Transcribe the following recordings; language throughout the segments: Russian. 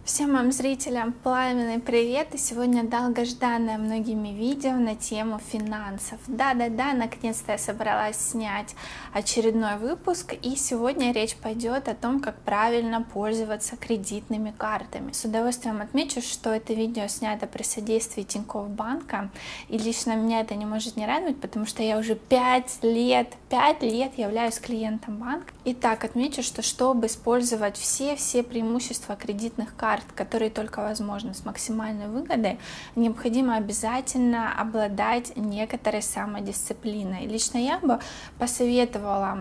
Всем моим зрителям пламенный привет! И сегодня долгожданное многими видео на тему финансов. Да-да-да, наконец-то я собралась снять очередной выпуск, и сегодня речь пойдет о том, как правильно пользоваться кредитными картами. С удовольствием отмечу, что это видео снято при содействии Тинькофф банка, и лично меня это не может не радовать, потому что я уже 5 лет являюсь клиентом банка. Итак, отмечу, что чтобы использовать все преимущества кредитных карт, которые только возможны, с максимальной выгодой, необходимо обязательно обладать некоторой самодисциплиной. Лично я бы посоветовала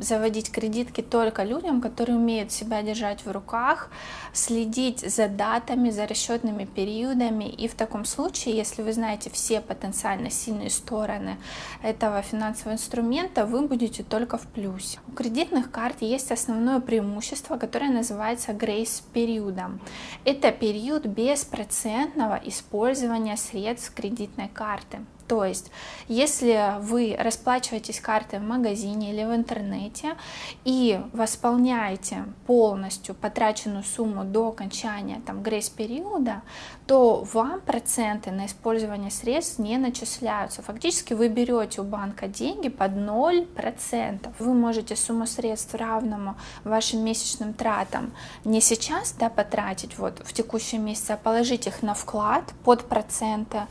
заводить кредитки только людям, которые умеют себя держать в руках, следить за датами, за расчетными периодами, и в таком случае, если вы знаете все потенциально сильные стороны этого финансового инструмента, вы будете только в плюсе. У кредитных карт есть основное преимущество, которое называется грейс-периодом. Это период беспроцентного использования средств кредитной карты. То есть, если вы расплачиваетесь картой в магазине или в интернете и восполняете полностью потраченную сумму до окончания грейс-периода, то вам проценты на использование средств не начисляются. Фактически вы берете у банка деньги под 0%. Вы можете сумму средств равному вашим месячным тратам не сейчас потратить в текущем месяце, а положить их на вклад под проценты,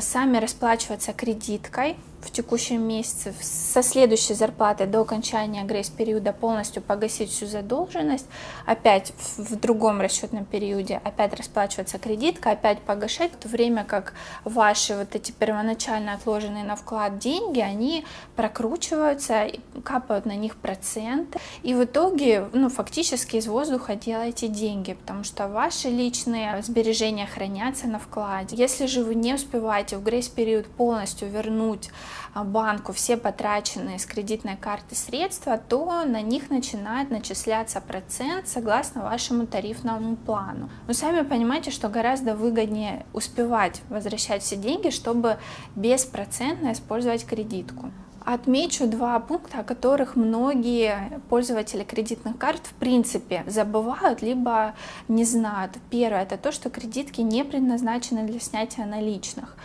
сами расплачиваться кредиткой в текущем месяце, со следующей зарплаты до окончания грейс-периода полностью погасить всю задолженность, опять в другом расчетном периоде опять расплачиваться кредиткой, опять погашать, в то время как ваши эти первоначально отложенные на вклад деньги, они прокручиваются, капают на них проценты, и в итоге фактически из воздуха делаете деньги, потому что ваши личные сбережения хранятся на вкладе. Если же вы не успеваете в грейс-период полностью вернуть банку все потраченные с кредитной карты средства, то на них начинает начисляться процент согласно вашему тарифному плану. Вы сами понимаете, что гораздо выгоднее успевать возвращать все деньги, чтобы беспроцентно использовать кредитку. Отмечу два пункта, о которых многие пользователи кредитных карт в принципе забывают, либо не знают. Первое — это то, что кредитки не предназначены для снятия наличных,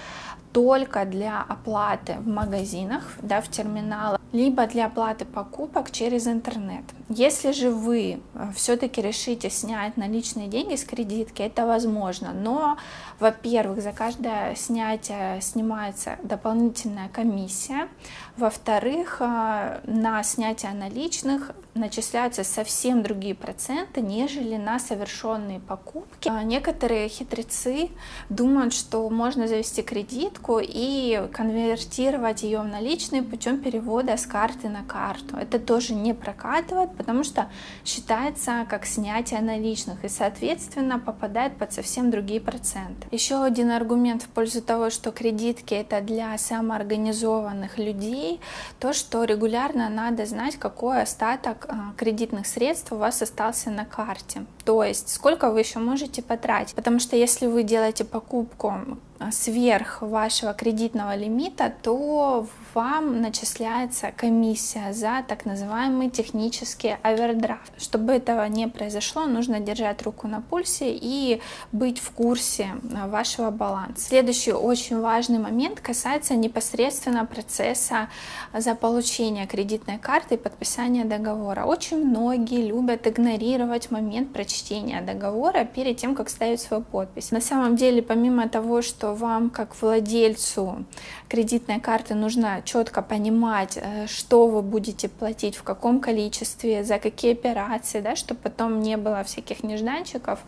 только для оплаты в магазинах, в терминалах, либо для оплаты покупок через интернет. Если же вы все-таки решите снять наличные деньги с кредитки, это возможно, но, во-первых, за каждое снятие снимается дополнительная комиссия, во-вторых, на снятие наличных начисляются совсем другие проценты, нежели на совершенные покупки. Некоторые хитрецы думают, что можно завести кредитку и конвертировать ее в наличные путем перевода с карты на карту. Это тоже не прокатывает, потому что считается как снятие наличных и, соответственно, попадает под совсем другие проценты. Еще один аргумент в пользу того, что кредитки — это для самоорганизованных людей, то, что регулярно надо знать, какой остаток кредитных средств у вас остался на карте, то есть сколько вы еще можете потратить, потому что если вы делаете покупку сверх вашего кредитного лимита, то вам начисляется комиссия за так называемый технический овердрафт. Чтобы этого не произошло, нужно держать руку на пульсе и быть в курсе вашего баланса. Следующий очень важный момент касается непосредственно процесса заполучения кредитной карты и подписания договора. Очень многие любят игнорировать момент прочтения договора перед тем, как ставить свою подпись. На самом деле, помимо того, что вам, как владельцу кредитной карты, нужно четко понимать, что вы будете платить, в каком количестве, за какие операции, чтобы потом не было всяких нежданчиков.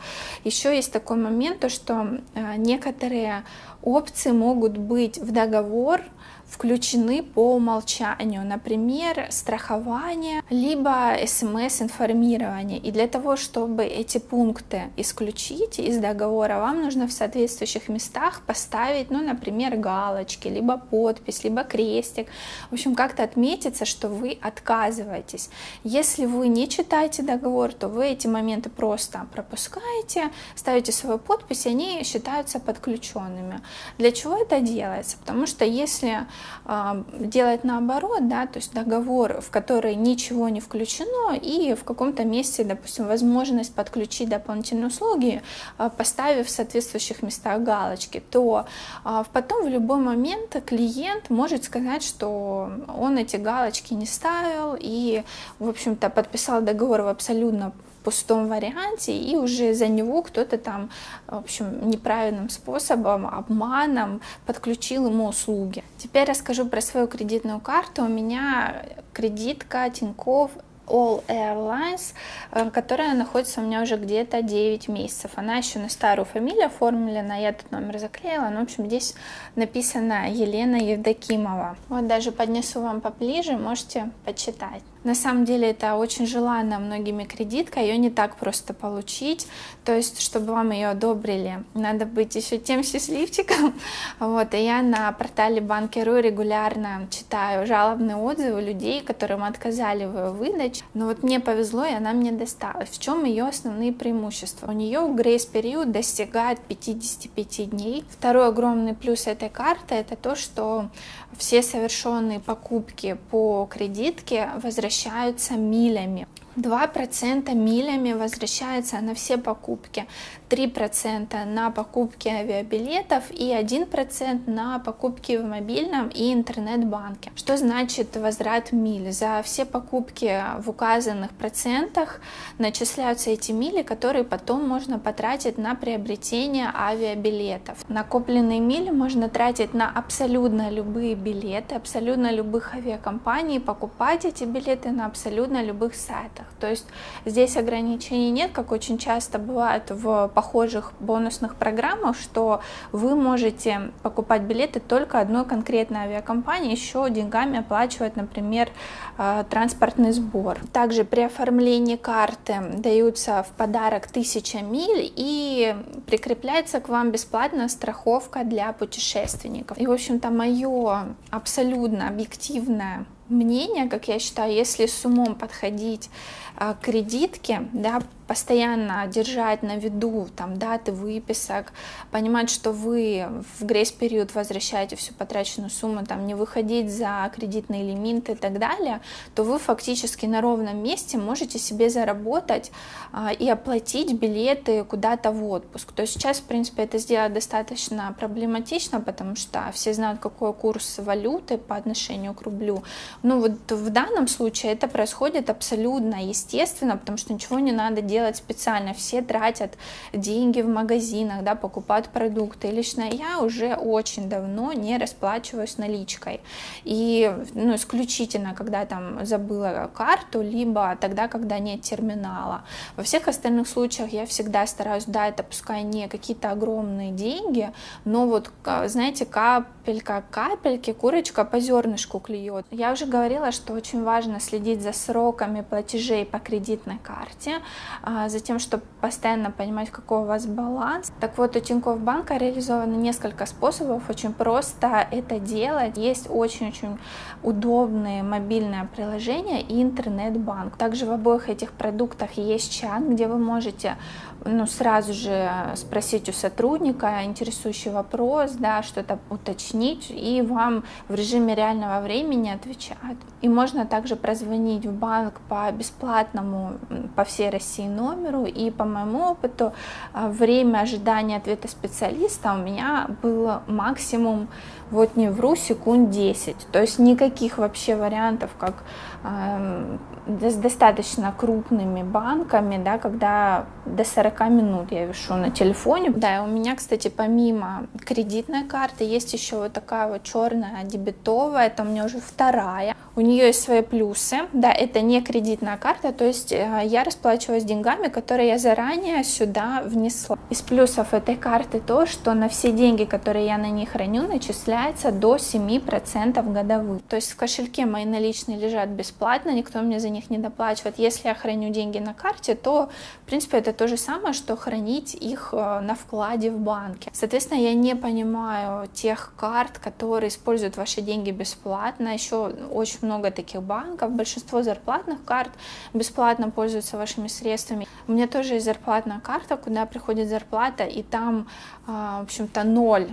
Еще есть такой момент, то что некоторые опции могут быть в договор включены по умолчанию, например, страхование, либо СМС-информирование. И для того, чтобы эти пункты исключить из договора, вам нужно в соответствующих местах поставить, например, галочки, либо подпись, либо крестик. В общем, как-то отметиться, что вы отказываетесь. Если вы не читаете договор, то вы эти моменты просто пропускаете, ставите свою подпись, и они считаются подключенными. Для чего это делается? Потому что если делать наоборот, да, то есть договор, в который ничего не включено, и в каком-то месте, допустим, возможность подключить дополнительные услуги, поставив в соответствующих местах галочки, то потом в любой момент клиент может сказать, что он эти галочки не ставил и, в общем-то, подписал договор в абсолютно пустом варианте, и уже за него кто-то там, в общем, неправильным способом, обманом подключил ему услуги. Теперь расскажу про свою кредитную карту. У меня кредитка Тинькофф All Airlines, которая находится у меня уже где-то 9 месяцев. Она еще на старую фамилию оформлена, я этот номер заклеила, но, в общем, здесь написано Елена Евдокимова. Вот даже поднесу вам поближе, можете почитать. На самом деле это очень желанная многими кредитка, ее не так просто получить, то есть, чтобы вам ее одобрили, надо быть еще тем счастливчиком. Вот, и я на портале Банки.ру регулярно читаю жалобные отзывы людей, которым отказали в выдаче, но вот мне повезло, и она мне досталась. В чем ее основные преимущества? У нее грейс-период достигает 55 дней. Второй огромный плюс этой карты — это то, что все совершенные покупки по кредитке возвращаются милями. 2% милями возвращается на все покупки, 3% на покупки авиабилетов и 1% на покупки в мобильном и интернет-банке. Что значит возврат миль? За все покупки в указанных процентах начисляются эти мили, которые потом можно потратить на приобретение авиабилетов. Накопленные мили можно тратить на абсолютно любые билеты, абсолютно любых авиакомпаний, покупать эти билеты на абсолютно любых сайтах. То есть здесь ограничений нет, как очень часто бывает в похожих бонусных программах, что вы можете покупать билеты только одной конкретной авиакомпании, еще деньгами оплачивать, например, транспортный сбор. Также при оформлении карты даются в подарок 1000 миль и прикрепляется к вам бесплатная страховка для путешественников. И, в общем-то, мое абсолютно объективное мнение, как я считаю, если с умом подходить к кредитке, да, постоянно держать на виду там даты выписок, понимать, что вы в грейс-период возвращаете всю потраченную сумму, там, не выходить за кредитные лимиты и так далее, то вы фактически на ровном месте можете себе заработать и оплатить билеты куда-то в отпуск. То есть сейчас, в принципе, это сделать достаточно проблематично, потому что все знают, какой курс валюты по отношению к рублю. Ну вот в данном случае это происходит абсолютно естественно, потому что ничего не надо делать специально. Все тратят деньги в магазинах, да, покупают продукты. И лично я уже очень давно не расплачиваюсь наличкой. И исключительно, когда там забыла карту, либо тогда, когда нет терминала. Во всех остальных случаях я всегда стараюсь, да, это пускай не какие-то огромные деньги, но вот, знаете, капелька капельки, курочка по зернышку клюет. Я уже говорила, что очень важно следить за сроками платежей по кредитной карте, за тем, чтобы постоянно понимать, какой у вас баланс. Так вот, у Тинькофф банка реализовано несколько способов очень просто это делать. Есть очень-очень удобные мобильные приложения и интернет-банк. Также в обоих этих продуктах есть чат, где вы можете сразу же спросить у сотрудника интересующий вопрос, да, что-то уточнить, и вам в режиме реального времени отвечают. И можно также прозвонить в банк по бесплатному по всей России номеру, и по моему опыту время ожидания ответа специалиста у меня было максимум, вот не вру, секунд 10. То есть никаких вообще вариантов, как с достаточно крупными банками, да, когда до 40 минут я вешу на телефоне. Да, и у меня, кстати, помимо кредитной карты есть еще вот такая вот черная дебетовая, это у меня уже вторая. У нее есть свои плюсы, да, это не кредитная карта, то есть я расплачиваюсь деньгами, которые я заранее сюда внесла. Из плюсов этой карты то, что на все деньги, которые я на ней храню, начисляется до 7% годовых. То есть в кошельке мои наличные лежат бесплатно, никто мне за них не доплачивает. Если я храню деньги на карте, то, в принципе, это то же самое, что хранить их на вкладе в банке. Соответственно, я не понимаю тех карт, которые используют ваши деньги бесплатно. Еще очень много таких банков. Большинство зарплатных карт бесплатно пользуются вашими средствами. У меня тоже есть зарплатная карта, куда приходит зарплата, и там, в общем-то, 0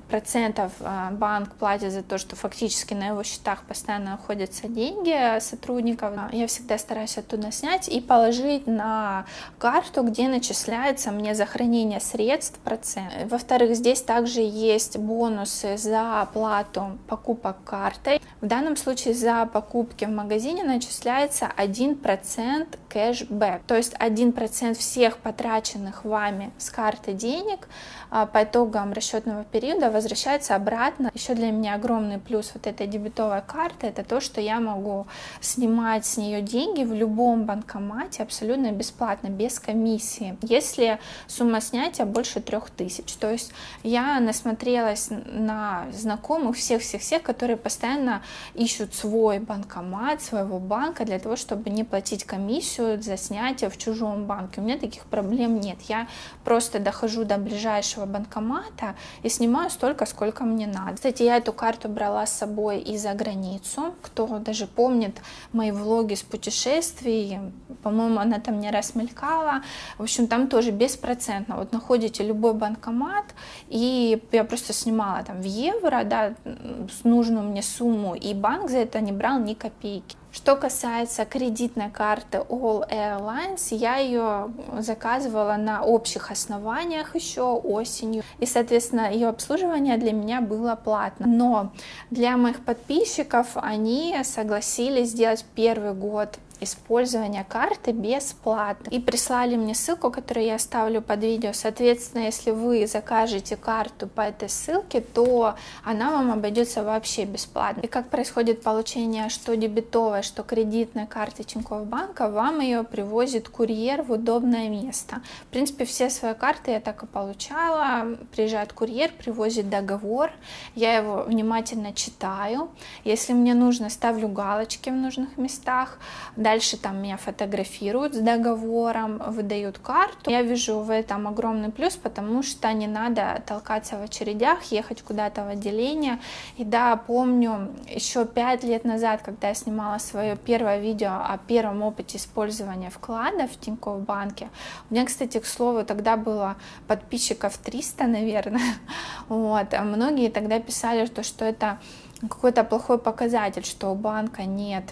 процентов банк платит за то, что фактически на его счетах постоянно находятся деньги сотрудников. Я всегда стараюсь оттуда снять и положить на карту, где начисляется мне за хранение средств процент. Во-вторых, здесь также есть бонусы за оплату покупок картой. В данном случае за покупки в магазине начисляется 1% кэшбэк, то есть 1% всех потраченных вами с карты денег по итогам расчетного периода возвращается обратно. Еще для меня огромный плюс вот этой дебетовой карты — это то, что я могу снимать с нее деньги в любом банкомате абсолютно бесплатно, без комиссии, если сумма снятия больше 3000. То есть я насмотрелась на знакомых всех, которые постоянно ищут свой банкомат, своего банка для того, чтобы не платить комиссию за снятие в чужом банке. У меня таких проблем нет. Я просто дохожу до ближайшего банкомата и снимаю столько, сколько мне надо. Кстати, я эту карту брала с собой и за границу. Кто даже помнит мои влоги с путешествий, по-моему, она там не раз мелькала. В общем, там тоже беспроцентно. Вот находите любой банкомат, и я просто снимала там в евро, да, нужную мне сумму, и банк за это не брал ни копейки. Что касается кредитной карты All Airlines, я ее заказывала на общих основаниях еще осенью, и, соответственно, ее обслуживание для меня было платно. Но для моих подписчиков они согласились сделать первый год использования карты бесплатно и прислали мне ссылку, которую я оставлю под видео. Соответственно, если вы закажете карту по этой ссылке, то она вам обойдется вообще бесплатно. И как происходит получение что дебетовой, что кредитной карты Тинькофф банка, вам ее привозит курьер в удобное место. В принципе, все свои карты я так и получала. Приезжает курьер, привозит договор, я его внимательно читаю. Если мне нужно, ставлю галочки в нужных местах. Дальше там меня фотографируют с договором, выдают карту. Я вижу в этом огромный плюс, потому что не надо толкаться в очередях, ехать куда-то в отделение. И да, помню, еще 5 лет назад, когда я снимала свое первое видео о первом опыте использования вкладов в Тинькофф банке. У меня, кстати, к слову, тогда было подписчиков 300, наверное. Вот. А многие тогда писали, что это какой-то плохой показатель, что у банка нет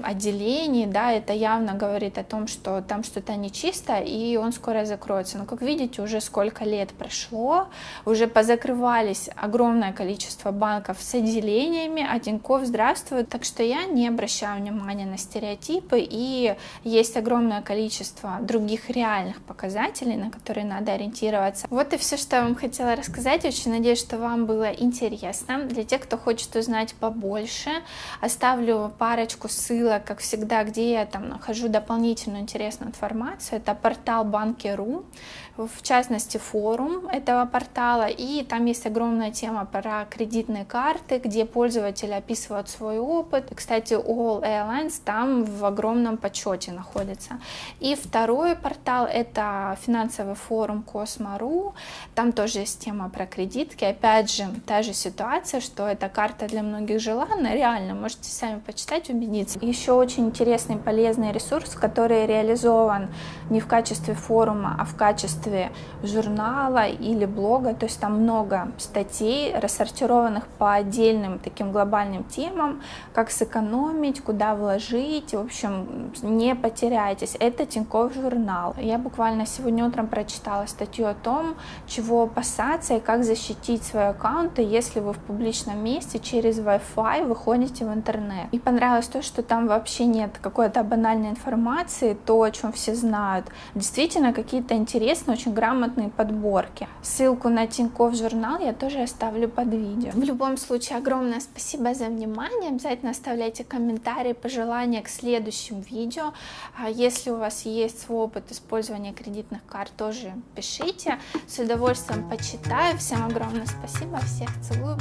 отделений, да, это явно говорит о том, что там что-то нечисто, и он скоро закроется. Но, как видите, уже сколько лет прошло, уже позакрывались огромное количество банков с отделениями, а Тинькофф здравствует. Так что я не обращаю внимания на стереотипы, и есть огромное количество других реальных показателей, на которые надо ориентироваться. Вот и все, что я вам хотела рассказать. Очень надеюсь, что вам было интересно. Для тех, кто хочет узнать побольше, оставлю парочку ссылок, как всегда, где я там нахожу дополнительную интересную информацию. Это портал Банки.ру, в частности форум этого портала, и там есть огромная тема про кредитные карты, где пользователи описывают свой опыт. Кстати, All Airlines там в огромном почете находится. И второй портал — это финансовый форум Cosmo.ru, там тоже есть тема про кредитки. Опять же, та же ситуация, что эта карта для многих желанна, реально, можете сами почитать, убедиться. Еще очень интересный и полезный ресурс, который реализован не в качестве форума, а в качестве журнала или блога, то есть там много статей, рассортированных по отдельным таким глобальным темам, как сэкономить, куда вложить, в общем, не потеряйтесь. Это Тинькофф журнал. Я буквально сегодня утром прочитала статью о том, чего опасаться и как защитить свои аккаунты, если вы в публичном месте через Wi-Fi выходите в интернет. И понравилось то, что там вообще нет какой-то банальной информации, то, о чем все знают. Действительно, какие-то интересные, очень грамотные подборки. Ссылку на Тинькофф журнал я тоже оставлю под видео. В любом случае, огромное спасибо за внимание. Обязательно оставляйте комментарии, пожелания к следующим видео. Если у вас есть свой опыт использования кредитных карт, тоже пишите. С удовольствием почитаю. Всем огромное спасибо. Всех целую.